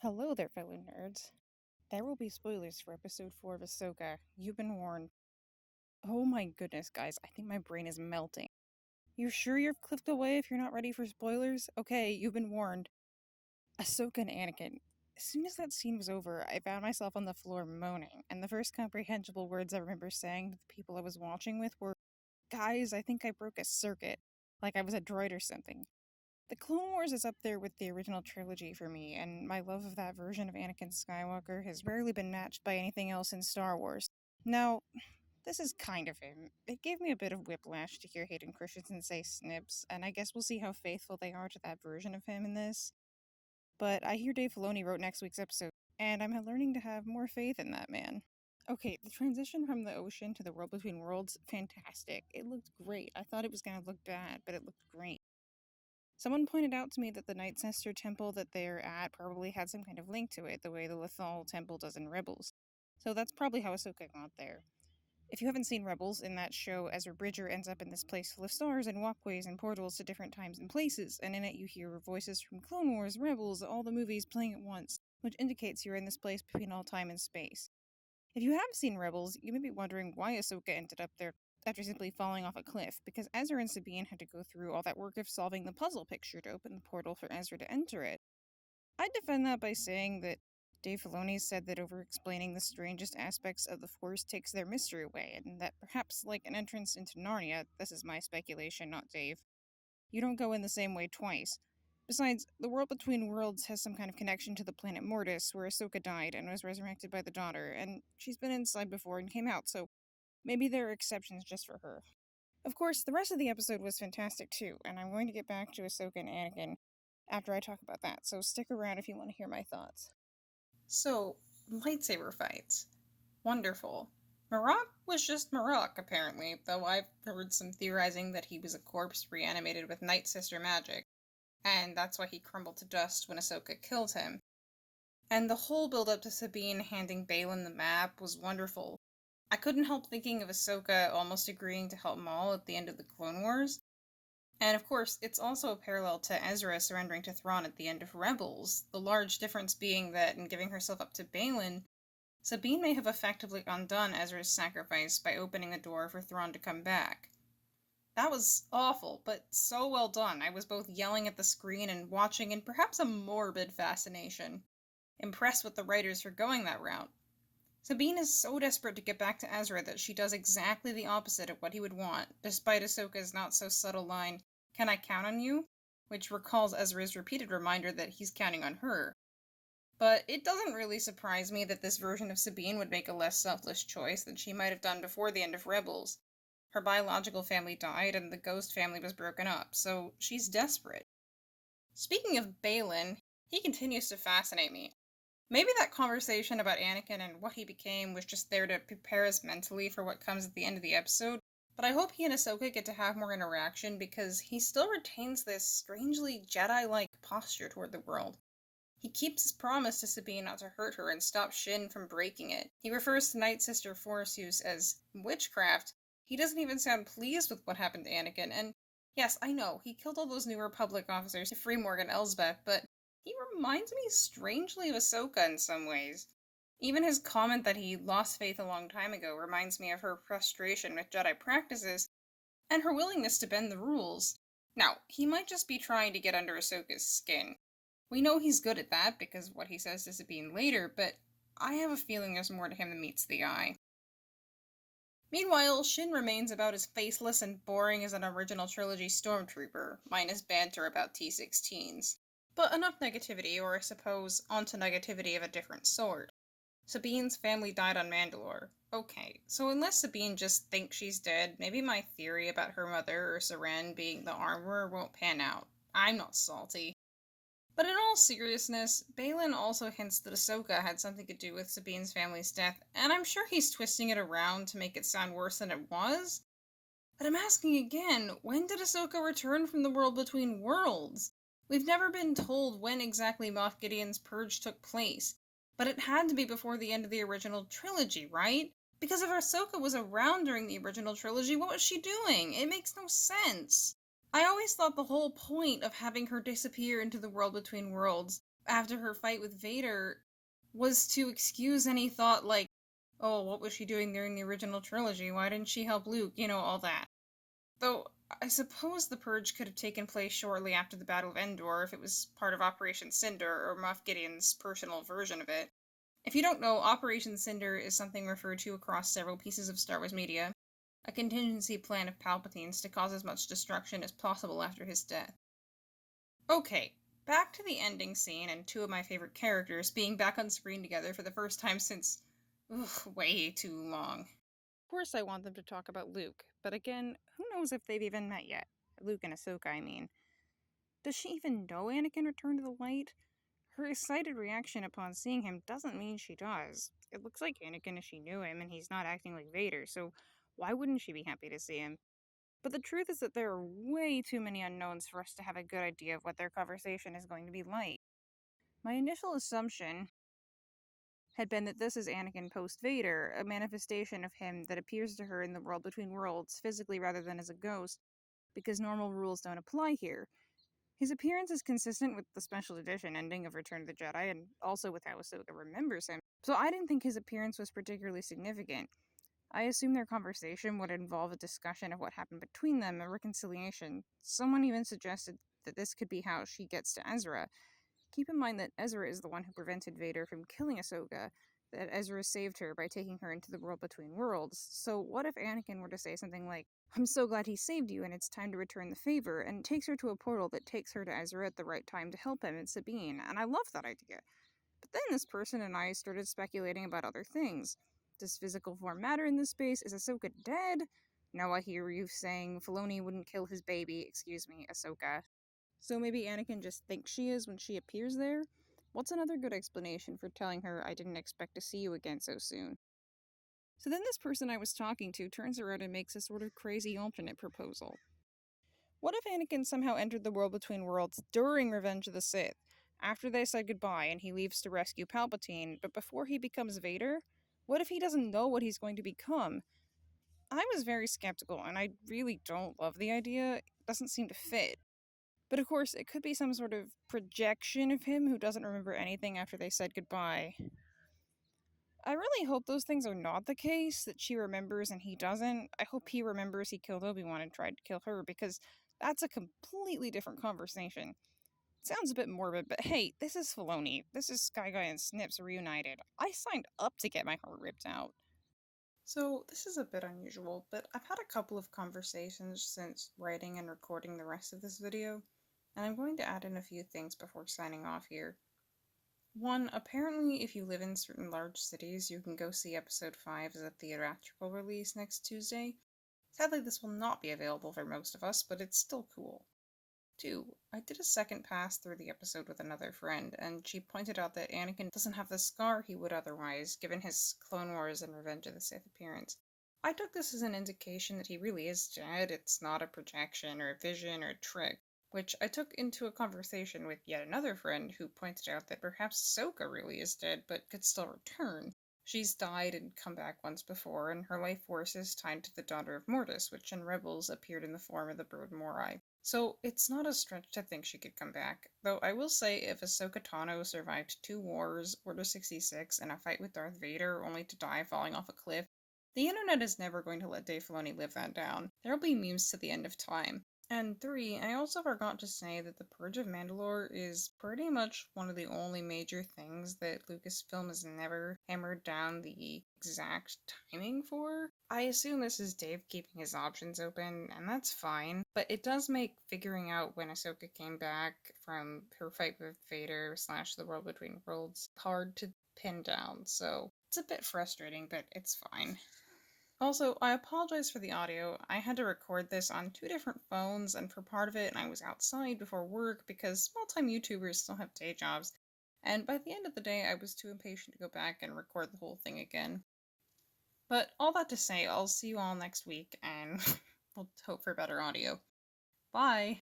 Hello there, fellow nerds. There will be spoilers for episode 4 of Ahsoka. You've been warned. Oh my goodness, guys, I think my brain is melting. You sure you've clicked away if you're not ready for spoilers? Okay, you've been warned. Ahsoka and Anakin. As soon as that scene was over, I found myself on the floor moaning, and the first comprehensible words I remember saying to the people I was watching with were, "Guys, I think I broke a circuit. Like I was a droid or something." The Clone Wars is up there with the original trilogy for me, and my love of that version of Anakin Skywalker has rarely been matched by anything else in Star Wars. Now, this is kind of him. It gave me a bit of whiplash to hear Hayden Christensen say snips, and I guess we'll see how faithful they are to that version of him in this. But I hear Dave Filoni wrote next week's episode, and I'm learning to have more faith in that man. Okay, the transition from the ocean to the world between worlds, fantastic. It looked great. I thought it was going to look bad, but it looked great. Someone pointed out to me that the Night Sister temple that they're at probably had some kind of link to it, the way the Lethal temple does in Rebels. So that's probably how Ahsoka got there. If you haven't seen Rebels, in that show, Ezra Bridger ends up in this place full of stars and walkways and portals to different times and places, and in it you hear voices from Clone Wars, Rebels, all the movies playing at once, which indicates you're in this place between all time and space. If you have seen Rebels, you may be wondering why Ahsoka ended up there after simply falling off a cliff, because Ezra and Sabine had to go through all that work of solving the puzzle picture to open the portal for Ezra to enter it. I defend that by saying that Dave Filoni said that over explaining the strangest aspects of the Force takes their mystery away, and that perhaps, like an entrance into Narnia, this is my speculation, not Dave, you don't go in the same way twice. Besides, the world between worlds has some kind of connection to the planet Mortis, where Ahsoka died and was resurrected by the daughter, and she's been inside before and came out, so maybe there are exceptions just for her. Of course, the rest of the episode was fantastic too, and I'm going to get back to Ahsoka and Anakin after I talk about that, so stick around if you want to hear my thoughts. So, lightsaber fights. Wonderful. Marok was just Marok, apparently, though I've heard some theorizing that he was a corpse reanimated with Night Sister magic, and that's why he crumbled to dust when Ahsoka killed him. And the whole build up to Sabine handing Balin the map was wonderful. I couldn't help thinking of Ahsoka almost agreeing to help Maul at the end of the Clone Wars. And of course, it's also a parallel to Ezra surrendering to Thrawn at the end of Rebels, the large difference being that in giving herself up to Balin, Sabine may have effectively undone Ezra's sacrifice by opening the door for Thrawn to come back. That was awful, but so well done. I was both yelling at the screen and watching in perhaps a morbid fascination. Impressed with the writers for going that route. Sabine is so desperate to get back to Ezra that she does exactly the opposite of what he would want, despite Ahsoka's not-so-subtle line, "Can I count on you?" which recalls Ezra's repeated reminder that he's counting on her. But it doesn't really surprise me that this version of Sabine would make a less selfless choice than she might have done before the end of Rebels. Her biological family died and the ghost family was broken up, so she's desperate. Speaking of Balin, he continues to fascinate me. Maybe that conversation about Anakin and what he became was just there to prepare us mentally for what comes at the end of the episode, but I hope he and Ahsoka get to have more interaction because he still retains this strangely Jedi-like posture toward the world. He keeps his promise to Sabine not to hurt her and stop Shin from breaking it. He refers to Night Sister Force use as witchcraft. He doesn't even sound pleased with what happened to Anakin, and yes, I know, he killed all those New Republic officers to free Morgan Elsbeth, but he reminds me strangely of Ahsoka in some ways. Even his comment that he lost faith a long time ago reminds me of her frustration with Jedi practices and her willingness to bend the rules. Now, he might just be trying to get under Ahsoka's skin. We know he's good at that because of what he says to Sabine later, but I have a feeling there's more to him than meets the eye. Meanwhile, Shin remains about as faceless and boring as an original trilogy stormtrooper, minus banter about T-16s. But enough negativity, or I suppose, onto negativity of a different sort. Sabine's family died on Mandalore. Okay, so unless Sabine just thinks she's dead, maybe my theory about her mother or Saren being the armorer won't pan out. I'm not salty. But in all seriousness, Balin also hints that Ahsoka had something to do with Sabine's family's death, and I'm sure he's twisting it around to make it sound worse than it was. But I'm asking again, when did Ahsoka return from the world between worlds? We've never been told when exactly Moff Gideon's purge took place, but it had to be before the end of the original trilogy, right? Because if Ahsoka was around during the original trilogy, what was she doing? It makes no sense. I always thought the whole point of having her disappear into the world between worlds after her fight with Vader was to excuse any thought like, oh, what was she doing during the original trilogy? Why didn't she help Luke? All that. Though, I suppose the purge could have taken place shortly after the Battle of Endor if it was part of Operation Cinder or Moff Gideon's personal version of it. If you don't know, Operation Cinder is something referred to across several pieces of Star Wars media, a contingency plan of Palpatine's to cause as much destruction as possible after his death. Okay, back to the ending scene and two of my favorite characters being back on screen together for the first time since way too long. Of course, I want them to talk about Luke, but again, who knows if they've even met yet? Luke and Ahsoka, I mean. Does she even know Anakin returned to the light? Her excited reaction upon seeing him doesn't mean she does. It looks like Anakin as she knew him, and he's not acting like Vader, so why wouldn't she be happy to see him? But the truth is that there are way too many unknowns for us to have a good idea of what their conversation is going to be like. My initial assumption had been that this is Anakin post Vader, a manifestation of him that appears to her in the world between worlds, physically rather than as a ghost, because normal rules don't apply here. His appearance is consistent with the special edition ending of Return of the Jedi, and also with how Ahsoka remembers him, so I didn't think his appearance was particularly significant. I assumed their conversation would involve a discussion of what happened between them, a reconciliation. Someone even suggested that this could be how she gets to Ezra. Keep in mind that Ezra is the one who prevented Vader from killing Ahsoka, that Ezra saved her by taking her into the world between worlds. So what if Anakin were to say something like, I'm so glad he saved you and it's time to return the favor, and takes her to a portal that takes her to Ezra at the right time to help him and Sabine, and I love that idea. But then this person and I started speculating about other things. Does physical form matter in this space? Is Ahsoka dead? No, I hear you saying Filoni wouldn't kill his baby, excuse me, Ahsoka. So maybe Anakin just thinks she is when she appears there? What's another good explanation for telling her I didn't expect to see you again so soon? So then this person I was talking to turns around and makes a sort of crazy alternate proposal. What if Anakin somehow entered the world between worlds during Revenge of the Sith, after they said goodbye and he leaves to rescue Palpatine, but before he becomes Vader? What if he doesn't know what he's going to become? I was very skeptical, and I really don't love the idea. It doesn't seem to fit. But of course, it could be some sort of projection of him who doesn't remember anything after they said goodbye. I really hope those things are not the case, that she remembers and he doesn't. I hope he remembers he killed Obi-Wan and tried to kill her, because that's a completely different conversation. It sounds a bit morbid, but hey, this is Filoni. This is Sky Guy and Snips reunited. I signed up to get my heart ripped out. So, this is a bit unusual, but I've had a couple of conversations since writing and recording the rest of this video, and I'm going to add in a few things before signing off here. One, apparently if you live in certain large cities, you can go see episode 5 as a theatrical release next Tuesday. Sadly, this will not be available for most of us, but it's still cool. 2, I did a second pass through the episode with another friend, and she pointed out that Anakin doesn't have the scar he would otherwise, given his Clone Wars and Revenge of the Sith appearance. I took this as an indication that he really is dead, it's not a projection or a vision or a trick, which I took into a conversation with yet another friend who pointed out that perhaps Ahsoka really is dead but could still return. She's died and come back once before, and her life force is tied to the Daughter of Mortis, which in Rebels appeared in the form of the Brood Morai. So it's not a stretch to think she could come back, though I will say if Ahsoka Tano survived 2 wars, Order 66, and a fight with Darth Vader only to die falling off a cliff, the internet is never going to let Dave Filoni live that down. There'll be memes to the end of time. And 3, I also forgot to say that the Purge of Mandalore is pretty much one of the only major things that Lucasfilm has never hammered down the exact timing for. I assume this is Dave keeping his options open, and that's fine, but it does make figuring out when Ahsoka came back from her fight with Vader / the World Between Worlds hard to pin down, so it's a bit frustrating, but it's fine. Also, I apologize for the audio. I had to record this on 2 different phones, and for part of it, I was outside before work because small-time YouTubers still have day jobs, and by the end of the day, I was too impatient to go back and record the whole thing again. But all that to say, I'll see you all next week, and we'll hope for better audio. Bye!